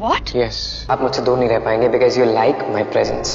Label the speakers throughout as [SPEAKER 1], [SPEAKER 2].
[SPEAKER 1] What?
[SPEAKER 2] Yes आप मुझसे दूर नहीं रह पाएंगे because you like my presence.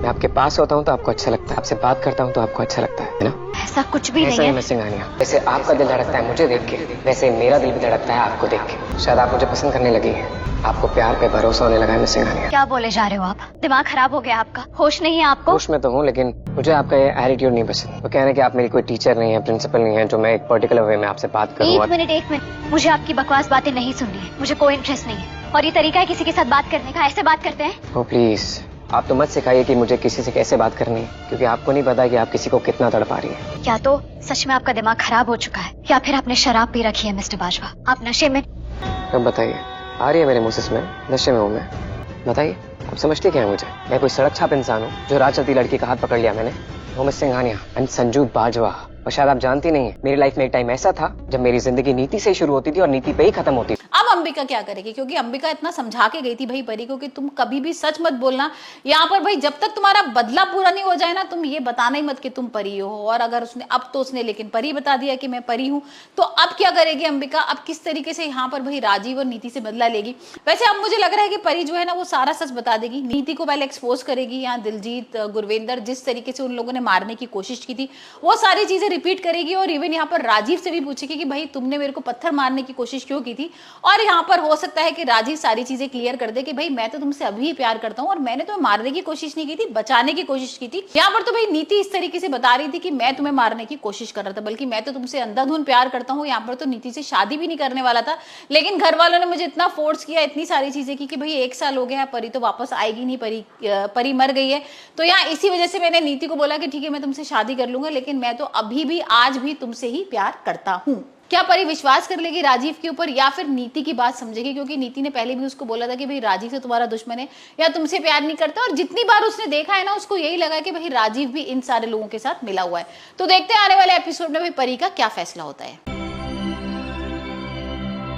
[SPEAKER 2] मैं आपके पास होता हूँ तो आपको अच्छा लगता है, आपसे बात करता हूँ तो आपको अच्छा लगता है ना?
[SPEAKER 1] ऐसा कुछ भी
[SPEAKER 2] ऐसा
[SPEAKER 1] नहीं
[SPEAKER 2] ही
[SPEAKER 1] है।
[SPEAKER 2] मैं सिंघानिया, जैसे आपका दिल धड़कता है मुझे देख के, वैसे मेरा दिल भी धड़कता है आपको देख के। शायद आप मुझे पसंद करने लगी हैं, आपको प्यार पे भरोसा होने लगा है मिस सिंघानिया।
[SPEAKER 1] क्या बोले जा रहे हो आप? दिमाग खराब हो गया आपका? होश नहीं है आपको?
[SPEAKER 2] होश में तो हूँ लेकिन मुझे आपका ये एटीट्यूड नहीं पसंद। वो कह रहे हैं कि आप मेरी कोई टीचर नहीं है, प्रिंसिपल नहीं है जो मैं एक पर्टिकुलर वे में आपसे बात करूँ।
[SPEAKER 1] एक मिनट, मुझे आपकी बकवास बातें नहीं सुननी है। मुझे कोई इंटरेस्ट नहीं है। और ये तरीका है किसी के साथ बात करने का? ऐसे बात करते हैं?
[SPEAKER 2] ओ प्लीज आप तो मत सिखाइए कि मुझे किसी से कैसे बात करनी है, क्योंकि आपको नहीं पता कि आप किसी को कितना तड़पा रही है।
[SPEAKER 1] क्या तो सच में आपका दिमाग खराब हो चुका है, या फिर आपने शराब पी रखी है मिस्टर बाजवा? आप नशे में?
[SPEAKER 2] अब बताइए, आ रही है मेरे मुंह से स्मेल? नशे में हूँ मैं? बताइए आप समझते क्या है मुझे? मैं कोई सड़क छाप इंसान हूँ जो राह चलती लड़की का हाथ पकड़ लिया मैंने? वो मिस सिंघानिया एंड संजू बाजवा। और शायद आप जानती नहीं है, मेरी लाइफ में एक टाइम ऐसा था जब मेरी जिंदगी नीति से ही शुरू होती थी और नीति पे ही खत्म होती थी।
[SPEAKER 3] अब अंबिका क्या करेगी, क्योंकि अंबिका इतना समझा के गई थी भाई परी को कि तुम कभी भी सच मत बोलना यहाँ पर भाई, जब तक तुम्हारा बदला पूरा नहीं हो जाए ना तुम ये बताना ही मत कि तुम परी हो। और अगर उसने लेकिन परी बता दिया कि मैं परी हूँ, तो अब क्या करेगी अंबिका? अब किस तरीके से यहाँ पर भाई राजीव और नीति से बदला लेगी? वैसे अब मुझे लग रहा है कि परी जो है ना वो सारा सच बता देगी, नीति को पहले एक्सपोज करेगी। यहाँ दिलजीत गुरविंदर जिस तरीके से उन लोगों ने मारने की कोशिश की थी वो सारी चीजें रिपीट करेगी, और इवन यहाँ पर राजीव से भी पूछेगी कि भाई तुमने मेरे को पत्थर मारने की कोशिश क्यों की थी। और यहाँ पर हो सकता है कि राजीव सारी चीजें क्लियर कर दे कि भाई मैं तो तुमसे अभी प्यार करता हूँ और मैंने तुम्हें मारने की कोशिश नहीं की थी, बचाने की कोशिश की थी। यहाँ पर तो भाई नीति इस तरीके से बता रही थी कि मैं तुम्हें मारने की कोशिश कर रहा था, बल्कि मैं तो तुमसे अंधाधुंध प्यार करता हूँ। यहाँ पर तो नीति से शादी भी नहीं करने वाला था, लेकिन घर वालों ने मुझे इतना फोर्स किया, इतनी सारी चीजें की कि भाई 1 साल हो गया है, परी तो वापस आएगी नहीं, परी मर गई है। तो यहाँ इसी वजह से मैंने नीति को बोला कि ठीक है मैं तुमसे शादी कर लूंगा, लेकिन मैं तो अभी भी आज भी तुमसे ही प्यार करता हूँ। क्या परी विश्वास कर लेगी राजीव के ऊपर, या फिर नीति की बात समझेगी? क्योंकि नीति ने पहले भी उसको बोला था कि भाई राजीव से तुम्हारा दुश्मन है या तुमसे प्यार नहीं करता, और जितनी बार उसने देखा है ना उसको यही लगा कि भाई राजीव भी इन सारे लोगों के साथ मिला हुआ है। तो देखते हैं आने वाले एपिसोड में भाई परी का क्या फैसला होता है।